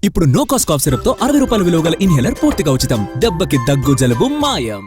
ఇప్పుడు no cost cough syrup తో 60 రూపాయల విలువ గల ఇన్హేలర్ పూర్తిగా ఉచితం. దెబ్బకి దగ్గు జలుబు మాయం.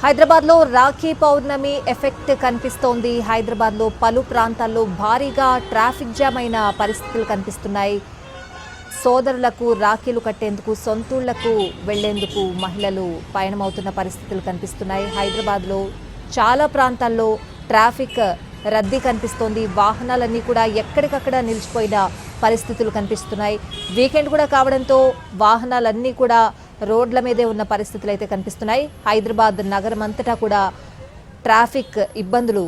హైదరాబాద్ లో రాఖీ పౌర్ణమి ఎఫెక్ట్ కనిపిస్తోంది. హైదరాబాద్ లో పలు ప్రాంతాల్లో భారీగా ట్రాఫిక్ జామ్ అయిన పరిస్థితులు కనిపిస్తున్నాయి. సోదరులకు రాఖీలు కట్టేందుకు సొంతూళ్లకు వెళ్లేందుకు మహిళలు పయనమవుతున్న పరిస్థితులు కనిపిస్తున్నాయి. హైదరాబాద్ లో చాలా ప్రాంతాల్లో ట్రాఫిక్ రద్దీ కనిపిస్తోంది. వాహనాలన్నీ కూడా ఎక్కడికక్కడ నిలిచిపోయిన పరిస్థితులు కనిపిస్తున్నాయి. వీకెండ్ కూడా కావడంతో వాహనాలన్నీ కూడా రోడ్ల మీదే ఉన్న పరిస్థితులు అయితే కనిపిస్తున్నాయి. హైదరాబాద్ నగరం అంతటా కూడా ట్రాఫిక్ ఇబ్బందులు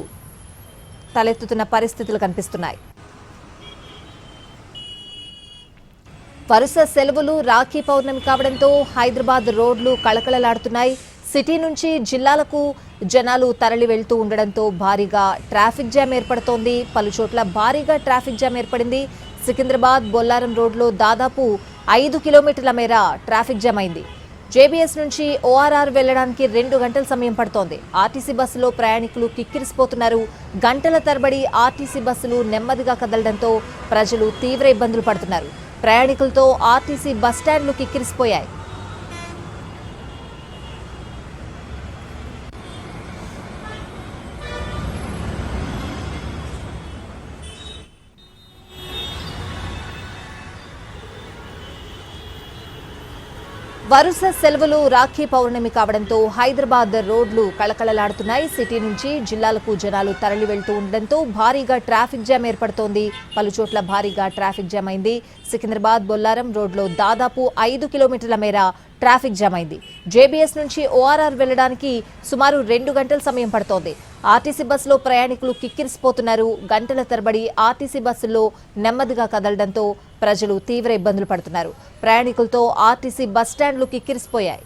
తలెత్తుతున్న పరిస్థితులు కనిపిస్తున్నాయి. వరుస సెలవులు, రాఖీ పౌర్ణమి కావడంతో హైదరాబాద్ రోడ్లు కళకళలాడుతున్నాయి. సిటీ నుంచి జిల్లాలకు జనాలు తరలి వెళ్తూ ఉండడంతో భారీగా ట్రాఫిక్ జామ్ ఏర్పడుతోంది. పలు చోట్ల భారీగా ట్రాఫిక్ జామ్ ఏర్పడింది. సికింద్రాబాద్ బొల్లారం రోడ్లో దాదాపు 5 కిలోమీటర్ల మేర ట్రాఫిక్ జామ్ అయింది. జేబీఎస్ నుంచి ఓఆర్ఆర్ వెళ్లడానికి 2 గంటల సమయం పడుతోంది. ఆర్టీసీ బస్సులో ప్రయాణికులు కిక్కిరిసిపోతున్నారు. గంటల తరబడి ఆర్టీసీ బస్సులు నెమ్మదిగా కదలడంతో ప్రజలు తీవ్ర ఇబ్బందులు పడుతున్నారు. ప్రయాణికులతో ఆర్టీసీ బస్టాండ్లు కిక్కిరిసిపోయాయి. వరుస సెలవులు, రాఖీ పౌర్ణమి కావడంతో హైదరాబాద్ రోడ్లు కళకళలాడుతున్నాయి. సిటీ నుంచి జిల్లాలకు జనాలు తరలి వెళ్తూ ఉండడంతో భారీగా ట్రాఫిక్ జామ్ ఏర్పడుతోంది. పలు చోట్ల భారీగా ట్రాఫిక్ జామ్ అయింది. సికింద్రాబాద్ బొల్లారం రోడ్లో దాదాపు 5 కిలోమీటర్ల మేర ట్రాఫిక్ జామ్ అయింది. జేబీఎస్ నుంచి ఓఆర్ఆర్ వెళ్లడానికి సుమారు 2 గంటల సమయం పడుతోంది. ఆర్టీసీ బస్సులో ప్రయాణికులు కిక్కిరిసిపోతున్నారు. గంటల తరబడి ఆర్టీసీ బస్సుల్లో నెమ్మదిగా కదలడంతో ప్రజలు తీవ్ర ఇబ్బందులు పడుతున్నారు. ప్రయాణికులతో ఆర్టీసీ బస్టాండ్లు కిక్కిరిసిపోయాయి.